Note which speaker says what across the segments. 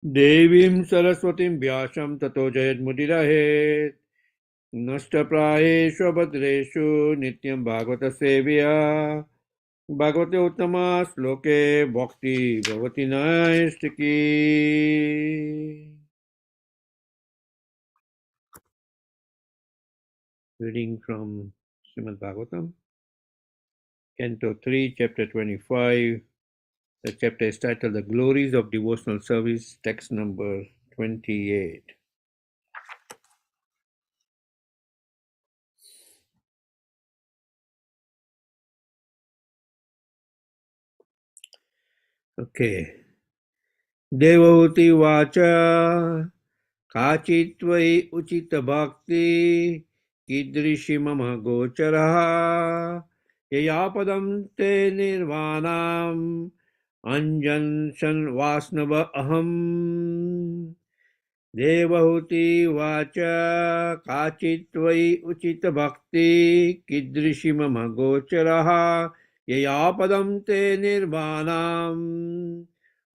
Speaker 1: Devim Saraswatim Vyasam Tato Jayat Mudirahet Nashtaprayeshu Bhadreshu Nityam Bhagavata Sevya Bhagavate Uttama Sloke Bhakti Bhavati Naistiki. Reading from Srimad Bhagavatam, Canto 3, Chapter 25. The chapter is titled The Glories of Devotional Service, text number 28. Okay. Devavati Vacha Kachitvai Uchita Bhakti Kidrishi Mama Gocharaha Yayapadam Te Nirvanam Anjan Shan Vasnava Aham Devahuti Vacha Kachitvai Uchita Bhakti Kidrishi Mama Gocharaha Yayapadam Te Nirvanam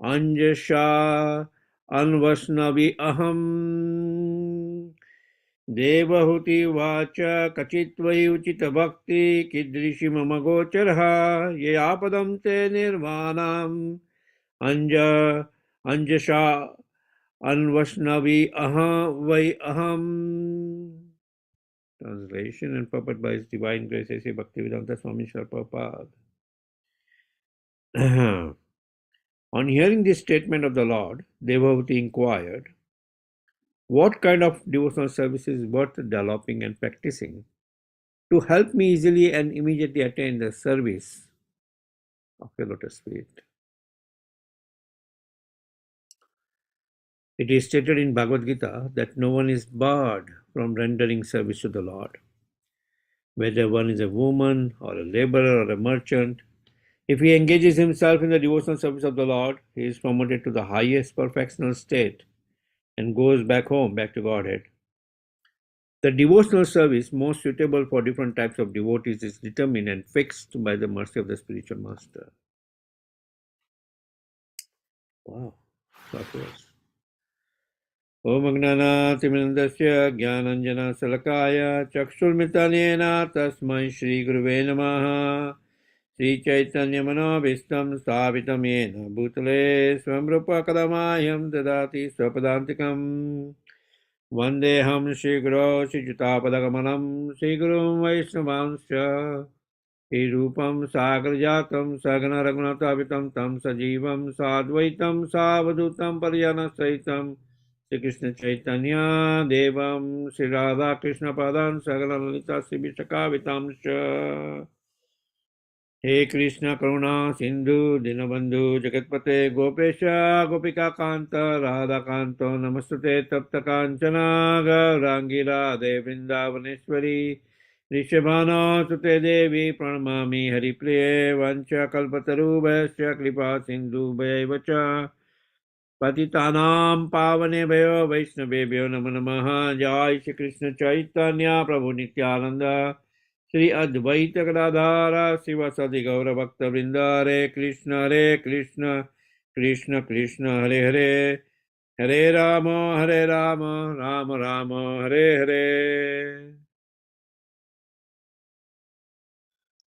Speaker 1: Anjasha Anvasnavi Aham Devahuti Vacha Kachitvai Uchita Bhakti Kidrishi Mama Gocharaha Yayapadam Te Nirvanam Anjasha Anvashnavi Vai Aham. Translation and purport by His Divine Grace A.C. Bhaktivedanta Swami Srila Prabhupada. On hearing this statement of the Lord, Devavati inquired, what kind of devotional service is worth developing and practicing to help me easily and immediately attain the service of your lotus feet? It is stated in Bhagavad Gita that no one is barred from rendering service to the Lord. Whether one is a woman or a laborer or a merchant, if he engages himself in the devotional service of the Lord, he is promoted to the highest perfectional state and goes back home, back to Godhead. The devotional service most suitable for different types of devotees is determined and fixed by the mercy of the spiritual master. Wow, fabulous. Om Agnanatimindasya Jnananjana Salakaya Chakshurmitanena Tasmai Shri Guruve Namaha Sri Chaitanya Manovistam Stavitam Yena Bhutale Swamrupa Kadamayam Dadati Swapadantikam Vandeham Shri Guru Shri Jutapadaгаmanam Shri Gurum Vaishnavanscha Shri Rupam Sagrajatam Sagana Raghunathavitam Tam Sajivam Sadvaitam Savadutam Paryana Saitam Shri Krishna Chaitanya Devam Shri Radha Krishna Padan Sagana Lalita Shri Vishakavitam Sha He Krishna Karuna Sindhu Dinabandhu Jagatpate Gopesha Gopika Kanta Radha Kanto Namastate Tapta Kanchana Gaurangira Devindavaneshwari Rishabhana Sute Devi Pranamami Haripriye Vancha Kalpataru Vaisya Kripa Sindhu Vacha Patitanam Pavane Bhayo Vaishnavebhyo Namo Namaha Jai Shri Krishna Chaitanya Prabhu Nityananda Shri Advaita Gadadhara Sivasadi Gaura Bhakta Vrinda Hare Krishna Krishna Krishna Hare Hare Hare Rama Rama Rama Hare Hare.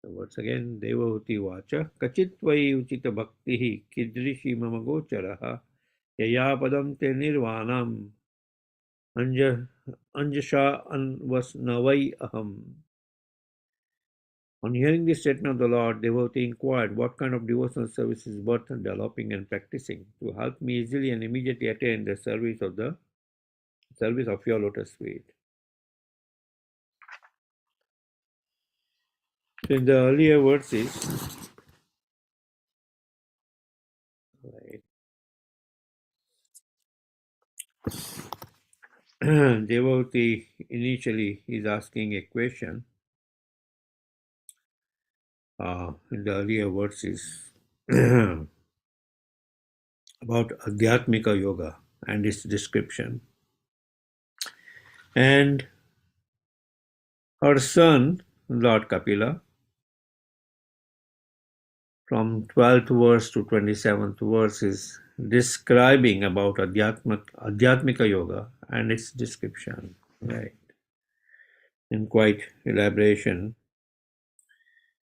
Speaker 1: So once again, Devahuti Vacha Kachitvai Uchita Bhaktihi Kidrishi Mama Gocharaha Yaya Padam Te Nirvanam Anjasha Anvasnavai Aham. On hearing this statement of the Lord, devotee inquired, what kind of devotional service is worth developing and practicing to help me easily and immediately attain the service of your lotus feet? So in the earlier verses, devotee initially is asking a question in the earlier verses about Adhyatmika Yoga and its description. And her son, Lord Kapila, from 12th verse to 27th verse is describing about Adhyatmika Yoga and its description, right? In quite elaboration,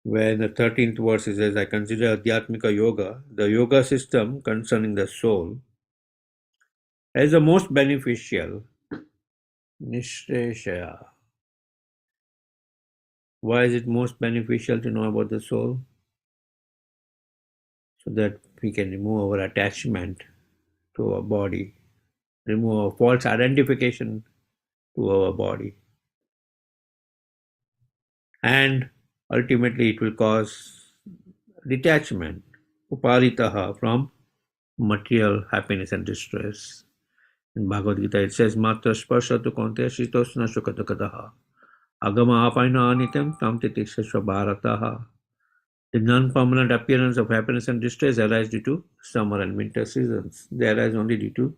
Speaker 1: where in the 13th verse it says, I consider Adhyatmika Yoga, the yoga system concerning the soul, as the most beneficial, Nishreshaya. Why is it most beneficial to know about the soul? So that we can remove our attachment to our body, remove our false identification to our body. And ultimately it will cause detachment, uparitaha, from material happiness and distress. In Bhagavad Gita it says, Matra sparsha tu konteya shitosna sukadakadaha agama apaina anityam tam titikshasva bharataha. The non-permanent appearance of happiness and distress arise due to summer and winter seasons. They arise only due to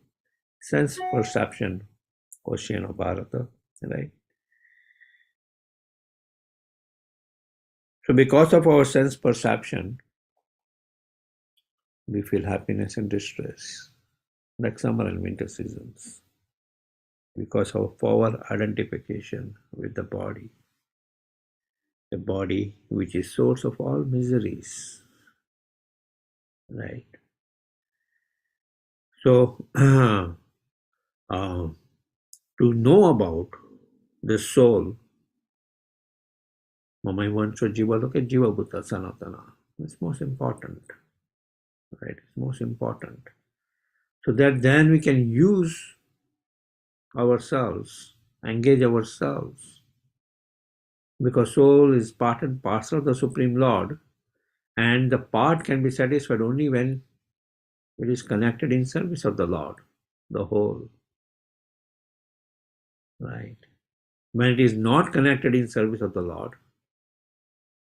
Speaker 1: sense perception, question of Bharata, right? So because of our sense perception, we feel happiness and distress, like summer and winter seasons, because of our identification with the body which is source of all miseries, right? So, to know about the soul, Mamaivancho Jiva, look at Jiva Bhuta Sanatana. It's most important, right? It's most important. So that then we can use ourselves, engage ourselves, because soul is part and parcel of the Supreme Lord, and the part can be satisfied only when it is connected in service of the Lord, the whole, right? When it is not connected in service of the Lord,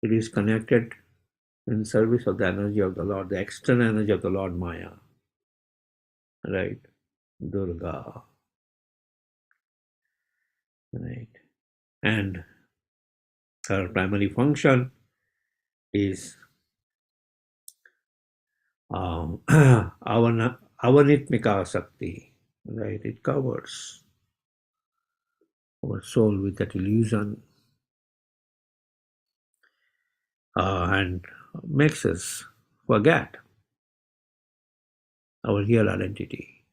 Speaker 1: it is connected in service of the energy of the Lord, the external energy of the Lord Maya, right? Durga, right? And her primary function is avanitmika sakti, right? It covers our soul with that illusion and makes us forget our real identity,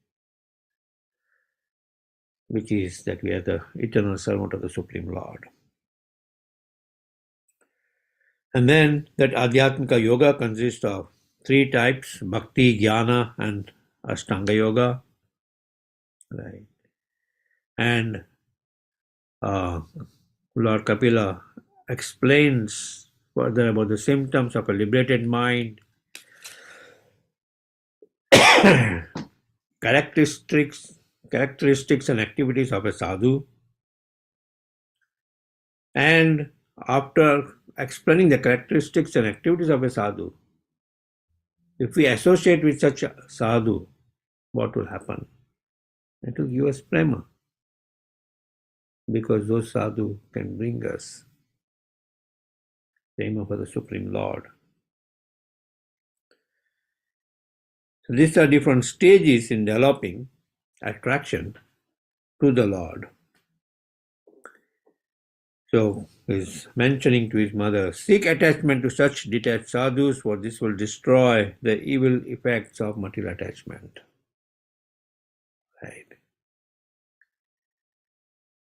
Speaker 1: which is that we are the eternal servant of the Supreme Lord. And then that Adhyatmika Yoga consists of three types: Bhakti, Jnana, and Ashtanga Yoga. Right. And Lord Kapila explains further about the symptoms of a liberated mind, characteristics and activities of a sadhu. And after explaining the characteristics and activities of a sadhu, if we associate with such a sadhu, what will happen? It will give us prema, because those sadhu can bring us prema for the Supreme Lord. So these are different stages in developing attraction to the Lord. So he's mentioning to his mother, seek attachment to such detached sadhus, for this will destroy the evil effects of material attachment. Right.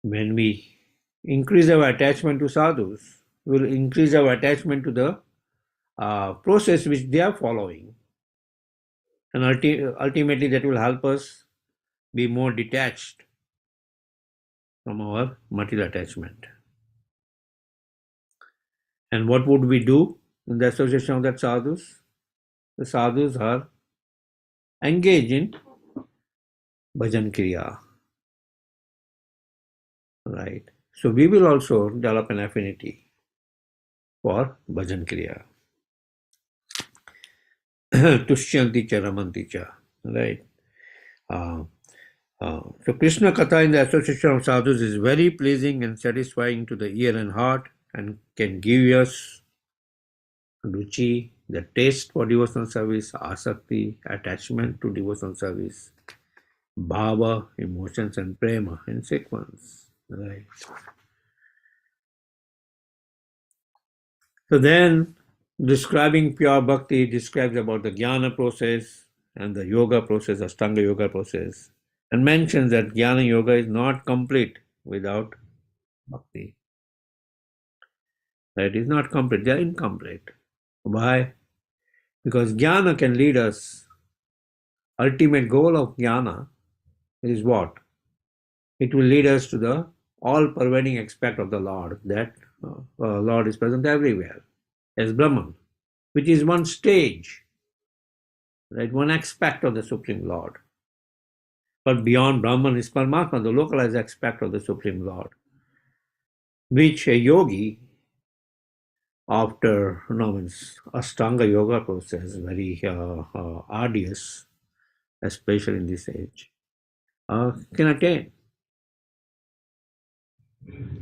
Speaker 1: When we increase our attachment to sadhus, we will increase our attachment to the process which they are following. And ultimately that will help us be more detached from our material attachment. And what would we do in the association of that sadhus? The sadhus are engaged in bhajan kriya, right? So we will also develop an affinity for bhajan kriya. Tushyanti cha ramanti cha, right? So Krishna Katha in the association of sadhus is very pleasing and satisfying to the ear and heart, and can give us ruchi, the taste for devotional service, asakti, attachment to devotional service, bhava, emotions, and prema in sequence. Right. So then, describing pure bhakti describes about the jnana process and the yoga process, Ashtanga yoga process, and mentions that jnana yoga is not complete without bhakti. It is not complete, they are incomplete. Why? Because jnana can lead us. Ultimate goal of jnana is what? It will lead us to the all-pervading aspect of the Lord, that Lord is present everywhere, as Brahman, which is one stage, right? One aspect of the Supreme Lord. But beyond Brahman is Paramatma, the localized aspect of the Supreme Lord, which a yogi, after Ashtanga yoga process, very arduous, especially in this age, can attain.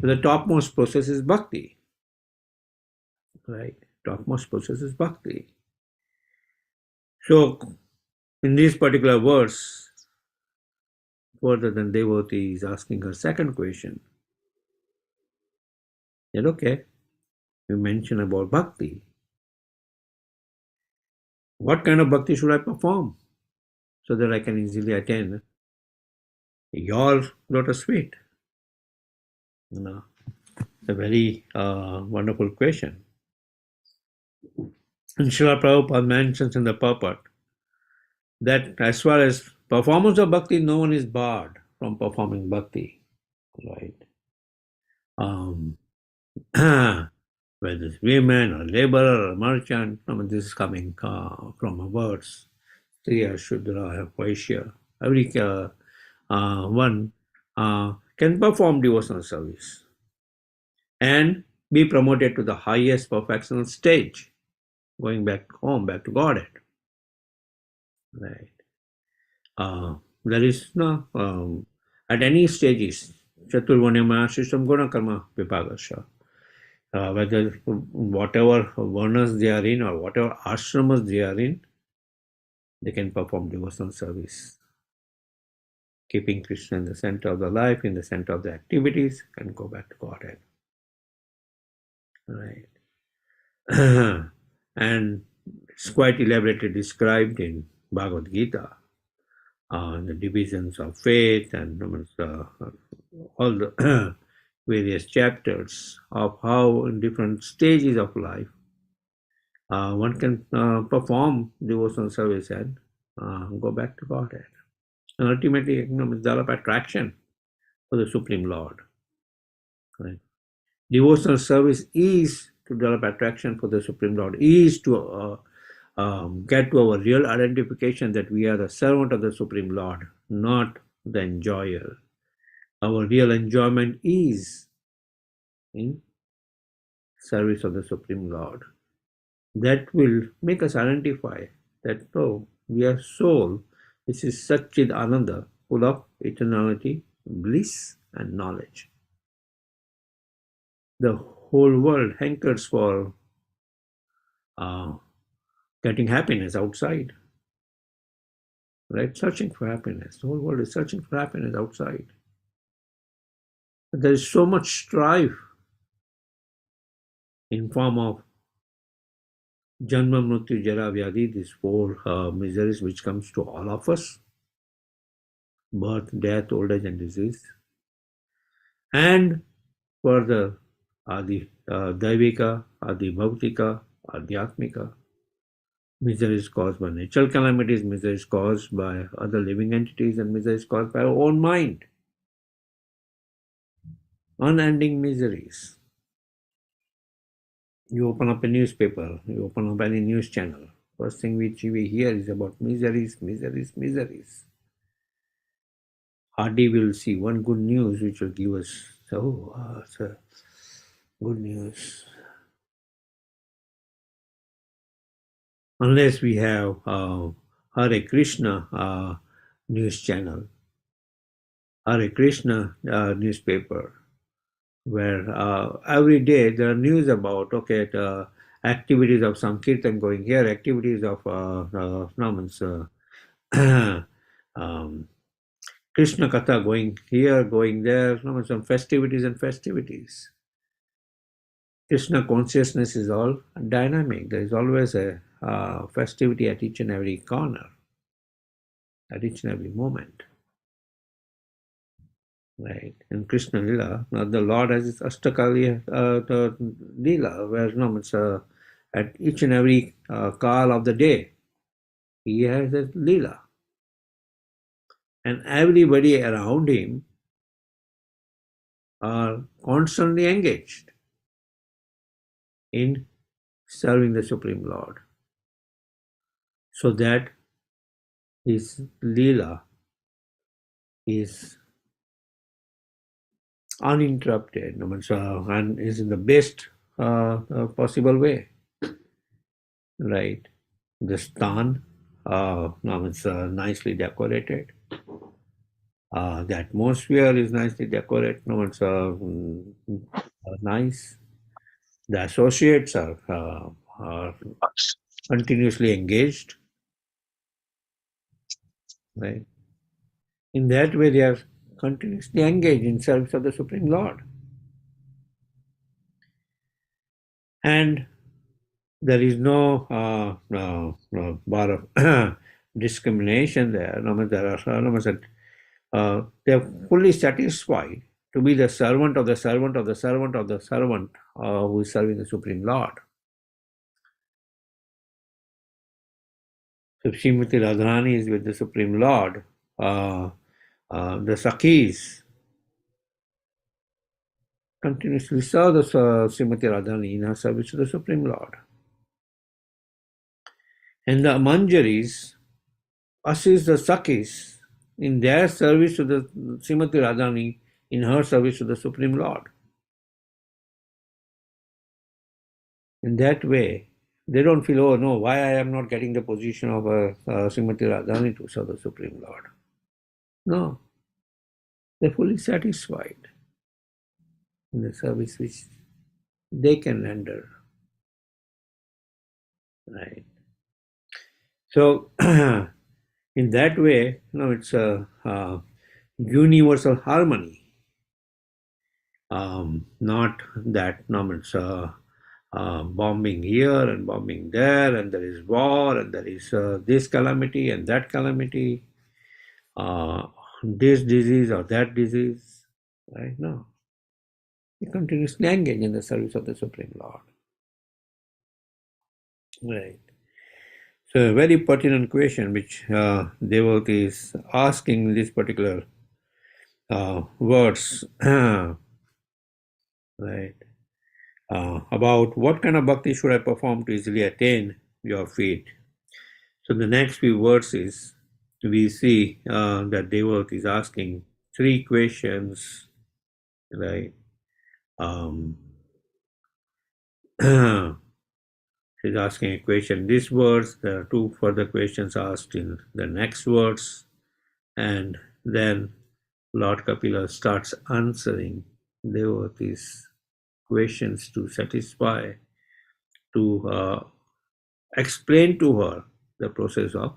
Speaker 1: The topmost process is bhakti, right? Topmost process is bhakti. So, in these particular verse, further than devotee is asking her second question. That okay, you mentioned about bhakti. What kind of bhakti should I perform so that I can easily attain your lotus feet? You know, a very wonderful question. And Srila Prabhupada mentions in the purport that as far as performance of bhakti, no one is barred from performing bhakti, right? Whether it's women or laborer or merchant, I mean, this is coming from a words. Striya, Shudra, Vaishya, every one can perform devotional service and be promoted to the highest perfectional stage, going back home, back to Godhead. Right. There is no, at any stages, Chaturvanyama Shishtam Guna Karma Vipagasha. Whether whatever varnas they are in or whatever ashramas they are in, they can perform devotional service. Keeping Krishna in the center of the life, in the center of the activities, and go back to Godhead. Right. And it's quite elaborately described in Bhagavad Gita, the divisions of faith and all the various chapters of how in different stages of life one can perform devotional service and go back to Godhead. And ultimately, develop attraction for the Supreme Lord. Right? Devotional service is to develop attraction for the Supreme Lord, is to get to our real identification that we are the servant of the Supreme Lord, not the enjoyer. Our real enjoyment is in service of the Supreme Lord. That will make us identify that, oh, we are soul. This is Satchid Ananda, full of eternality, bliss, and knowledge. The whole world hankers for getting happiness outside, right? Searching for happiness. The whole world is searching for happiness outside. But there is so much strife in form of Janma, Mrityu, Jara, Vyadhi, these four miseries which comes to all of us: birth, death, old age, and disease. And further, Adi Daivika, Adi Bhautika, Adhyatmika. Misery is caused by natural calamities, misery is caused by other living entities, and misery is caused by our own mind. Unending miseries. You open up a newspaper, you open up any news channel, first thing which we hear is about miseries, miseries, miseries. Hardly will see one good news which will give us, it's a good news. Unless we have Hare Krishna news channel, Hare Krishna newspaper, where every day there are news about, activities of Sankirtan going here, activities of Krishna Katha going here, going there, some festivities and festivities. Krishna consciousness is all dynamic. There is always a festivity at each and every corner, at each and every moment. Right. In Krishna Lila, the Lord has his Astakali Lila, where it's at each and every call of the day, he has a Lila. And everybody around him are constantly engaged in serving the Supreme Lord, so that his Leela is uninterrupted, and is in the best possible way. Right. The stan, it's nicely decorated. The atmosphere is nicely decorated. It's nice. The associates are continuously engaged. Right. In that way, they are continuously engaged in service of the Supreme Lord. And there is no bar of discrimination there. They are fully satisfied to be the servant of the servant of the servant of the servant who is serving the Supreme Lord. So Srimati Radharani is with the Supreme Lord. The Sakhis continuously serve the Srimati Radharani in her service to the Supreme Lord. And the Manjaris assist the Sakhis in their service to the Srimati Radharani in her service to the Supreme Lord. In that way, they don't feel, oh no, why I am not getting the position of a Srimati Radharani to serve the Supreme Lord. No, they're fully satisfied in the service which they can render. Right. So, in that way, it's a universal harmony. Not that it's bombing here and bombing there, and there is war, and there is this calamity and that calamity, this disease or that disease. Right? No. We continuously engage in the service of the Supreme Lord. Right. So a very pertinent question which Devotee is asking this particular words, right? About what kind of bhakti should I perform to easily attain your feet? So the next few verses, we see that Devotee is asking 3 questions, right? She's asking a question. This verse, there are 2 further questions asked in the next verse, and then Lord Kapila starts answering Devotees' questions to satisfy, to explain to her the process of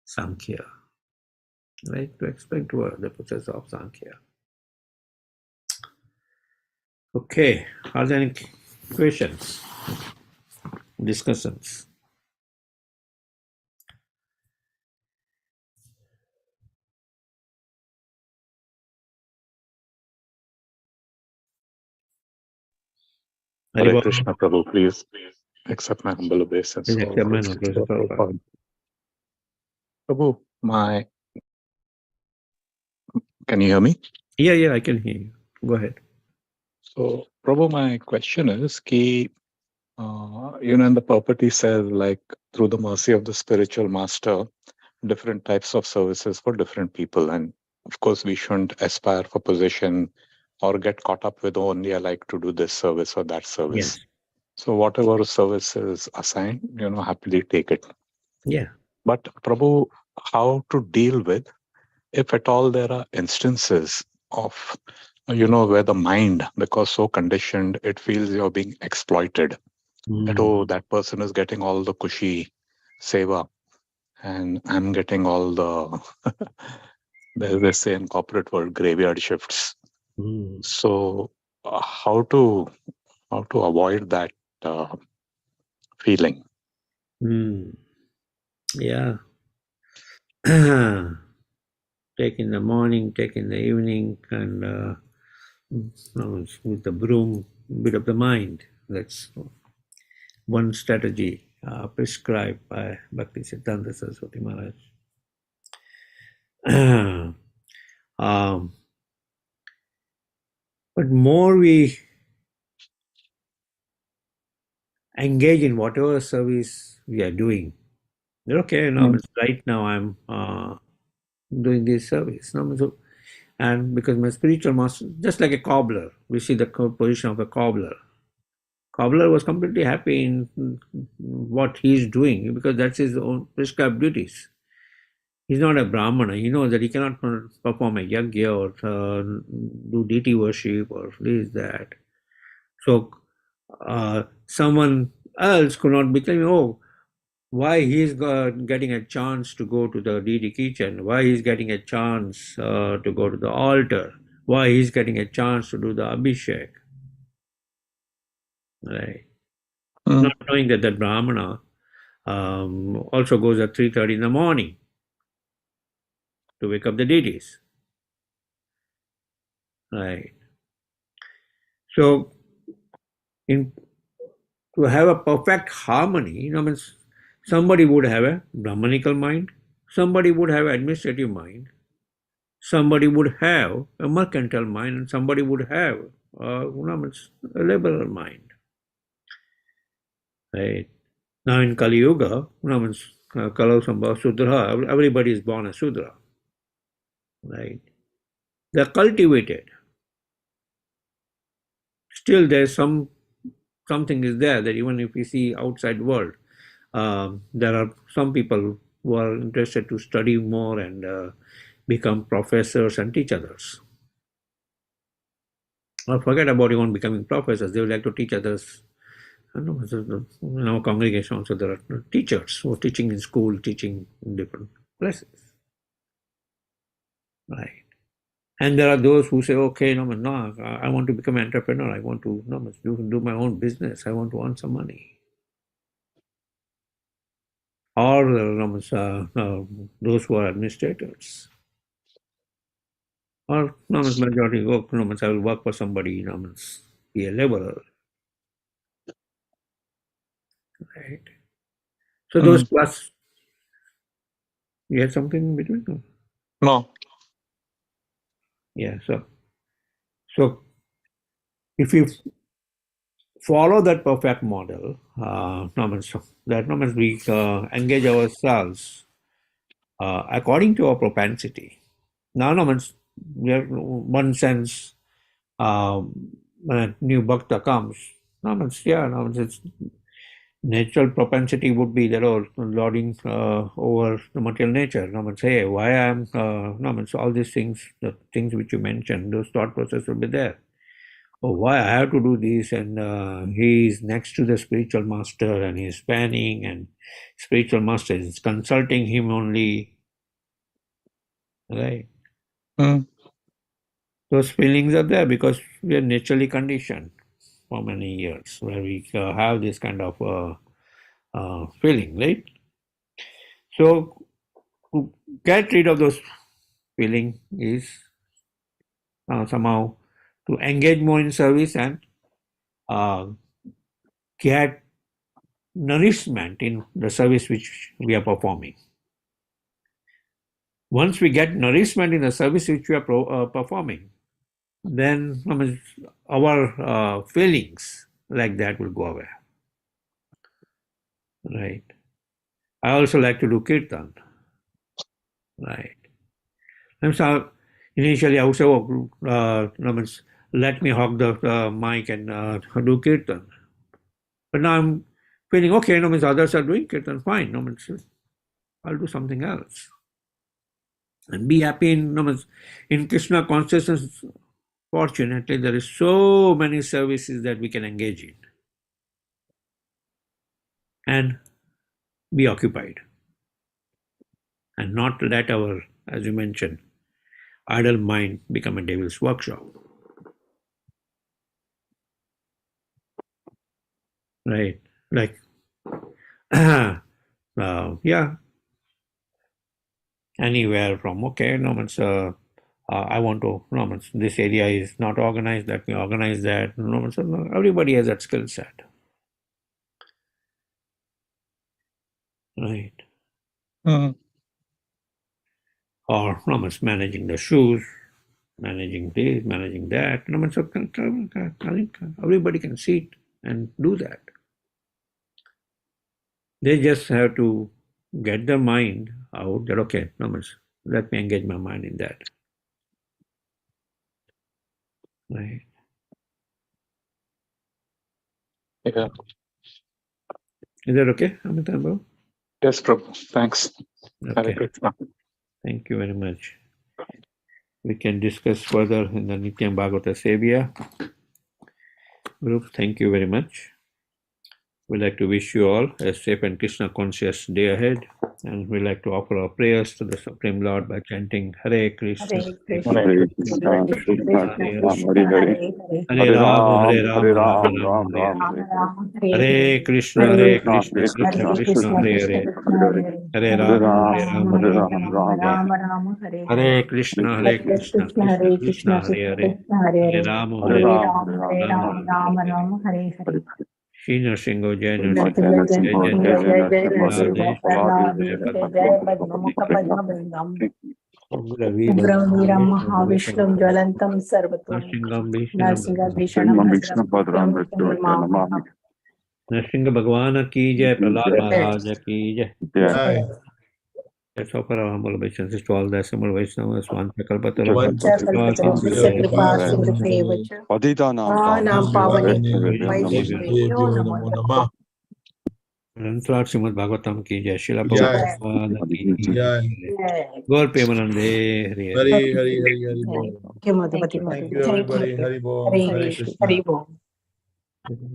Speaker 1: Sankhya. Right? To explain to her the process of Sankhya. Okay, are there any questions, discussions?
Speaker 2: Hare Krishna, Prabhu, please accept my humble obeisance.
Speaker 1: Please accept my obeisance.
Speaker 2: Prabhu, can you hear me?
Speaker 1: Yeah, I can hear you. Go ahead.
Speaker 2: So, Prabhu, my question is, in the purport says, like, through the mercy of the spiritual master, different types of services for different people. And of course, we shouldn't aspire for position or get caught up with only I like to do this service or that service.
Speaker 1: Yes.
Speaker 2: So whatever service is assigned, happily take it.
Speaker 1: Yeah.
Speaker 2: But Prabhu, how to deal with, if at all there are instances of, where the mind, because so conditioned, it feels you're being exploited. that, oh, that person is getting all the cushy seva and I'm getting all the, they say in corporate world, graveyard shifts.
Speaker 1: Mm.
Speaker 2: So how to avoid that uh, feeling?
Speaker 1: Mm. Yeah. Take in the morning, take in the evening, and with the broom, bit of the mind. That's one strategy prescribed by Bhakti Siddhanta Saraswati Maharaj. um, but more we engage in whatever service we are doing, okay, no,
Speaker 2: Mm.
Speaker 1: right now I'm doing this service. No, so, and because my spiritual master, just like a cobbler, we see the position of a cobbler. Cobbler was completely happy in what he's doing because that's his own prescribed duties. He's not a Brahmana. He knows that he cannot perform a yagya or do deity worship or this, that. So someone else could not be claiming, oh, why he's getting a chance to go to the deity kitchen, why he's getting a chance to go to the altar, why he's getting a chance to do the abhishek, right?
Speaker 2: Mm.
Speaker 1: Not knowing that that Brahmana also goes at 3:30 in the morning to wake up the deities, right? So, in to have a perfect harmony, means somebody would have a Brahmanical mind, somebody would have an administrative mind, somebody would have a mercantile mind, and somebody would have means a liberal mind, right? Now in Kali Yuga, means Kalau Sambhava Sudra, everybody is born a Sudra, right? They're cultivated. Still, there's something is there that even if we see outside world, there are some people who are interested to study more and become professors and teach others. Or forget about even becoming professors, they would like to teach others. I know in our congregation also there are teachers who are teaching in school, teaching in different places, right? And there are those who say, okay, no, I want to become an entrepreneur. I want to do my own business. I want to earn some money. Or those who are administrators. Or majority work, I will work for somebody, be a laborer, right? So those
Speaker 2: Mm.
Speaker 1: class, you had something in between? No?
Speaker 2: No.
Speaker 1: Yeah, so if you follow that perfect model, that we engage ourselves according to our propensity. Now, we have one sense, when a new bhakta comes, it's natural propensity would be that, oh, lording over the material nature. Hey, why I'm, so all these things, the things which you mentioned, those thought process will be there. Oh, why I have to do this? And he's next to the spiritual master and he's spanning, and spiritual master is consulting him only, right?
Speaker 2: Mm.
Speaker 1: Those feelings are there because we are naturally conditioned for many years where we have this kind of feeling, right? So to get rid of those feeling is somehow to engage more in service and uh, get nourishment in the service which we are performing. Once we get nourishment in the service which we are performing, then our feelings like that will go away, right? I also like to do kirtan, right? And so initially I would say, oh, let me hog the mic and do kirtan. But now I'm feeling, okay, others are doing kirtan, fine. I'll do something else. And be happy in Krishna consciousness. Fortunately, there is so many services that we can engage in. and be occupied, and not let our, as you mentioned, idle mind become a devil's workshop. Right? Like, yeah, anywhere from, okay, no, I want to, no, this area is not organized, let me organize that. No, everybody has that skill set. Right? Or, no, managing the shoes, managing this, managing that. No, so everybody can sit and do that. They just have to get their mind out that, okay, no, let me engage my mind in that. Right?
Speaker 2: Yeah.
Speaker 1: Is that okay, Amitabh?
Speaker 2: Yes, Prabhu. Thanks.
Speaker 1: Okay. Thank you very much. We can discuss further in the Nityam Bhagavata Sevya group. Thank you very much. We'd like to wish you all a safe and Krishna conscious day ahead. And we'd like to offer our prayers to the Supreme Lord by chanting Hare Krishna.
Speaker 3: Hare Krishna, Krishna Krishna, Hare Hare,
Speaker 1: Hare Rama,
Speaker 3: Hare Ram,
Speaker 1: Rama,
Speaker 3: Ram
Speaker 1: Hare
Speaker 3: Ram,
Speaker 1: Hare.
Speaker 3: Ram.
Speaker 1: Hare Krishna,
Speaker 3: Hare
Speaker 1: Krishna
Speaker 3: Krishna,
Speaker 1: Krishna
Speaker 3: Krishna
Speaker 1: Hare
Speaker 3: Krishna,
Speaker 1: Hare.
Speaker 3: Hare
Speaker 1: Hare
Speaker 3: Hare,
Speaker 1: Rama,
Speaker 3: Hare
Speaker 1: Rama,
Speaker 3: Ram,
Speaker 1: Rama,
Speaker 3: Ram
Speaker 1: Hare
Speaker 3: Ram,
Speaker 1: Hare.
Speaker 3: Ram, Hare
Speaker 1: Hare Krishna,
Speaker 3: Hare
Speaker 1: Krishna
Speaker 3: Krishna,
Speaker 1: Krishna
Speaker 3: Hare
Speaker 1: Krishna
Speaker 3: Krishna,
Speaker 1: Hare
Speaker 3: Krishna
Speaker 1: Hare.
Speaker 3: Krishna, Hare
Speaker 1: Hare
Speaker 3: Hare,
Speaker 1: Rama,
Speaker 3: Hare
Speaker 1: Rama,
Speaker 3: Ram, Hare
Speaker 1: Rama,
Speaker 3: Ram, Ram Ram, Hare Hare.
Speaker 1: Shri Nrsimha, Jai
Speaker 3: Jai
Speaker 1: Nrsimha,
Speaker 3: Jai
Speaker 1: Jai Jai
Speaker 3: Jai Jai
Speaker 1: Nrsimha,
Speaker 3: Nrsimha,
Speaker 1: Radhe,
Speaker 3: Prahlad,
Speaker 1: Jai
Speaker 3: Jai
Speaker 1: Padma.
Speaker 3: Jai Padmamukha Padmabhringam.
Speaker 1: Ugra Veera,
Speaker 3: Ugraveeram Mahavishlam Jwalantam Sarvatomukha
Speaker 1: Nrsimham Vishnu
Speaker 3: Narsinga Bhishanam Bhadram
Speaker 2: Bhadram
Speaker 3: Mrityum Namaha.
Speaker 1: Nrsimha Bhagwan ki Jai, Prahlad Maharaj ki Jai.
Speaker 3: Jai.
Speaker 1: Let's offer our humble obeisances to all the assembled Vaishnavas,
Speaker 3: Vancha kalpatarubhasya kripa simrite vacha Nam pavane Vaishnavebhyo namo namaha.
Speaker 1: Lord Srimad Bhagavatam ki Jai, Srila
Speaker 3: Jai.
Speaker 1: Prabhupada ki
Speaker 4: Jai.
Speaker 1: Jai. Gaur Premanande, Hare Hare.
Speaker 4: Hari Bol.
Speaker 3: Thank you,
Speaker 4: Thank you, everybody. Hari Bol.
Speaker 3: Hare
Speaker 4: Hare
Speaker 3: Krishna.
Speaker 4: Krishna.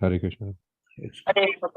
Speaker 5: Hare Krishna.
Speaker 1: Yes.
Speaker 3: Hare Krishna.